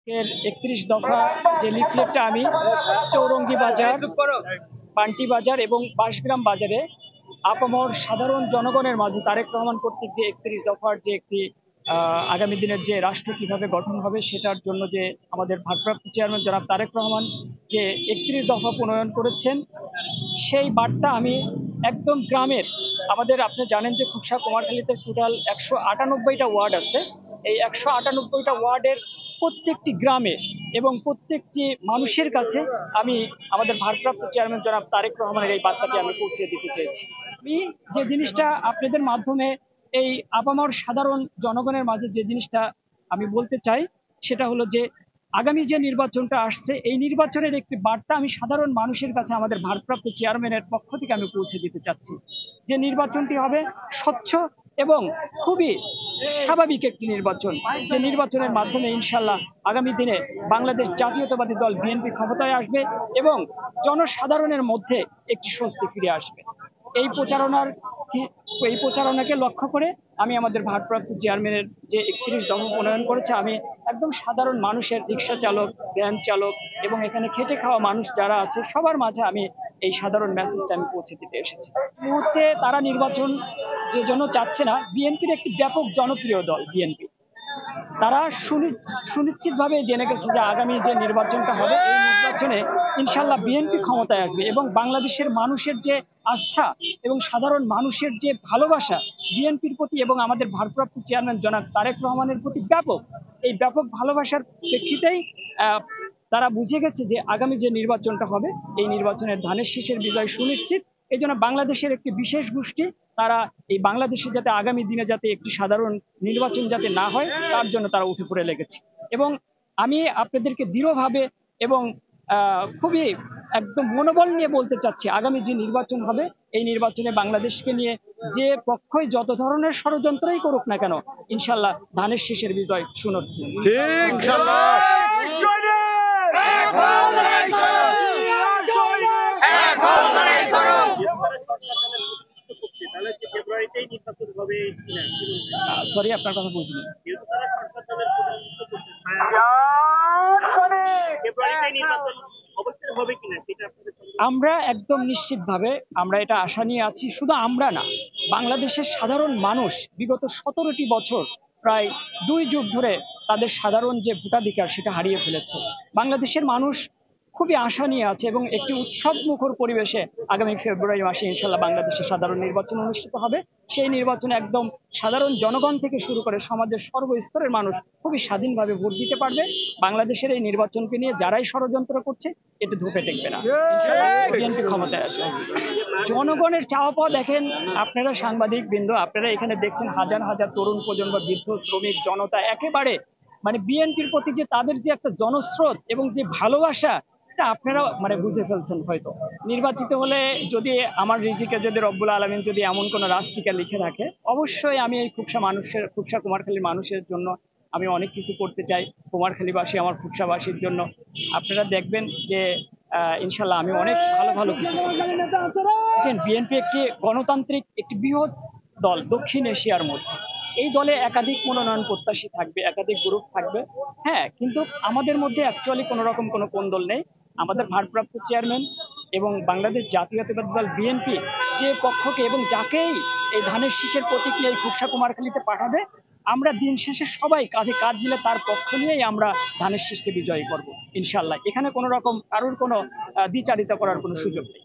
এর ৩১ দফা যে লিফলেটটা আমি চৌরঙ্গি বাজার, পান্টি বাজার এবং বাঁশগ্রাম বাজারে আপামর সাধারণ জনগণের মাঝে তারেক রহমান কর্তৃক যে ৩১ দফার যে একটি আগামী দিনের যে রাষ্ট্র কিভাবে গঠন হবে সেটার জন্য যে আমাদের ভারপ্রাপ্ত চেয়ারম্যান জনাব তারেক রহমান যে ৩১ দফা প্রণয়ন করেছেন, সেই বার্তা আমি একদম গ্রামের আমাদের, আপনি জানেন যে খুকসা কুমারখালীতে টোটাল ১৯৮টা ওয়ার্ড আছে। এই ১৯৮টা ওয়ার্ডের প্রত্যেকটি গ্রামে এবং প্রত্যেকটি মানুষের কাছে আমি আমাদের ভারপ্রাপ্ত চেয়ারম্যান জনাব তারেক রহমানের এই বার্তাটি আমি পৌঁছে দিতে চেয়েছি। আমি যে জিনিসটা আপনাদের মাধ্যমে এই আপামর সাধারণ জনগণের মাঝে যে জিনিসটা আমি বলতে চাই সেটা হলো যে আগামী যে নির্বাচনটা আসছে, এই নির্বাচনের একটি বার্তা আমি সাধারণ মানুষের কাছে আমাদের ভারপ্রাপ্ত চেয়ারম্যানের পক্ষ থেকে আমি পৌঁছে দিতে চাচ্ছি। যে নির্বাচনটি হবে স্বচ্ছ এবং খুবই স্বাভাবিক একটি নির্বাচন, যে নির্বাচনের মাধ্যমে ইনশাল্লাহ আগামী দিনে বাংলাদেশ জাতীয়তাবাদী দল বিএনপি ক্ষমতায় আসবে এবং জনসাধারণের মধ্যে একটি স্বস্তি ফিরে আসবে। এই প্রচারণাকে লক্ষ্য করে আমি আমাদের ভারপ্রাপ্ত চেয়ারম্যানের যে ৩১ দফা প্রণয়ন করেছে, আমি একদম সাধারণ মানুষের, রিক্সা চালক, ভ্যান চালক এবং এখানে খেটে খাওয়া মানুষ যারা আছে সবার মাঝে আমি এই সাধারণ মেসেজটা আমি পৌঁছে দিতে এসেছি। মুহূর্তে তারা নির্বাচন যে জন্য চাচ্ছে না, বিএনপির একটি ব্যাপক জনপ্রিয় দল বিএনপি, তারা সুনিশ্চিতভাবে জেনে গেছে যে আগামী যে নির্বাচনটা হবে এই নির্বাচনে ইনশাল্লাহ বিএনপি ক্ষমতায় আসবে এবং বাংলাদেশের মানুষের যে আস্থা এবং সাধারণ মানুষের যে ভালোবাসা বিএনপির প্রতি এবং আমাদের ভারপ্রাপ্ত চেয়ারম্যান জনাব তারেক রহমানের প্রতি ব্যাপক, এই ব্যাপক ভালোবাসার প্রেক্ষিতেই তারা বুঝে গেছে যে আগামী যে নির্বাচনটা হবে এই নির্বাচনের ধানের শীষের বিজয় সুনিশ্চিত। এই জন্য বাংলাদেশের একটি বিশেষ গোষ্ঠী তারা এই বাংলাদেশে যাতে আগামী দিনে যাতে একটি সাধারণ নির্বাচন যাতে না হয় তার জন্য তারা উঠে পড়ে লেগেছে। এবং আমি আপনাদেরকে দৃঢ়ভাবে এবং খুবই একদম মনোবল নিয়ে বলতে চাচ্ছি, আগামী যে নির্বাচন হবে এই নির্বাচনে বাংলাদেশকে নিয়ে যে পক্ষই যত ধরনের ষড়যন্ত্রই করুক না কেন ইনশাল্লাহ ধানের শীষের বিজয় সুনিশ্চিত। সরি, আপনার কথা বুঝিনি। আমরা একদম নিশ্চিতভাবে আমরা এটা আশা নিয়ে আছি। শুধু আমরা না, বাংলাদেশের সাধারণ মানুষ বিগত 17টি বছর, প্রায় 2 যুগ ধরে তাদের সাধারণ যে ভোটাধিকার সেটা হারিয়ে ফেলেছে। বাংলাদেশের মানুষ খুবই আশা নিয়ে আছে এবং একটি উৎসব মুখর পরিবেশে আগামী ফেব্রুয়ারি মাসে ইনশাল্লাহ বাংলাদেশের সাধারণ নির্বাচন অনুষ্ঠিত হবে। সেই নির্বাচনে একদম সাধারণ জনগণ থেকে শুরু করে সমাজের সর্বস্তরের মানুষ খুবই স্বাধীনভাবে ভোট দিতে পারবে। বাংলাদেশের এই নির্বাচনকে নিয়ে যারাই ষড়যন্ত্র করছে এটা ধুপে টেকবে না, বিএনপি ক্ষমতায় আসবে। জনগণের চাওয়া পাওয়া দেখেন, আপনারা সাংবাদিক বৃন্দ, আপনারা এখানে দেখছেন হাজার হাজার তরুণ প্রজন্ম, বৃদ্ধ, শ্রমিক জনতা একেবারে বিএনপির প্রতি যে তাদের যে একটা জনস্রোত এবং যে ভালোবাসা আপনারা বুঝে ফেলছেন। হয়তো নির্বাচিত হলে যদি আমার রিজিকে যদি রব্বুল আলামিন যদি এমন কোন রাজটিকা লিখে রাখে, অবশ্যই আমি এই খুকসা কুমারখালীর মানুষের জন্য আমি অনেক কিছু করতে চাই। কুমারখালীবাসী আমার খুকসাবাসীর জন্য আপনারা দেখবেন যে ইনশাল্লাহ আমি অনেক ভালো ভালো কিছু করতে চাই। বিএনপি একটি গণতান্ত্রিক একটি বৃহৎ দল দক্ষিণ এশিয়ার মধ্যে। এই দলে একাধিক মনোনয়ন প্রত্যাশী থাকবে, একাধিক গ্রুপ থাকবে, হ্যাঁ, কিন্তু আমাদের মধ্যে অ্যাকচুয়ালি কোনো রকম কোনো কোন্দল নেই। আমাদের ভারপ্রাপ্ত চেয়ারম্যান এবং বাংলাদেশ জাতীয়তাবাদী দল বিএনপি যে পক্ষকে এবং যাকেই এই ধানের শীষের প্রতীক নিয়ে এই খুকসা কুমারখালীতে পাঠাবে, আমরা দিন শেষে সবাই কাঁধে কাঁধ মিলে তার পক্ষ নিয়েই আমরা ধানের শীষকে বিজয়ী করব ইনশাল্লাহ। এখানে কোনো রকম কারোর কোনো দ্বিচারিতা করার কোনো সুযোগ নেই।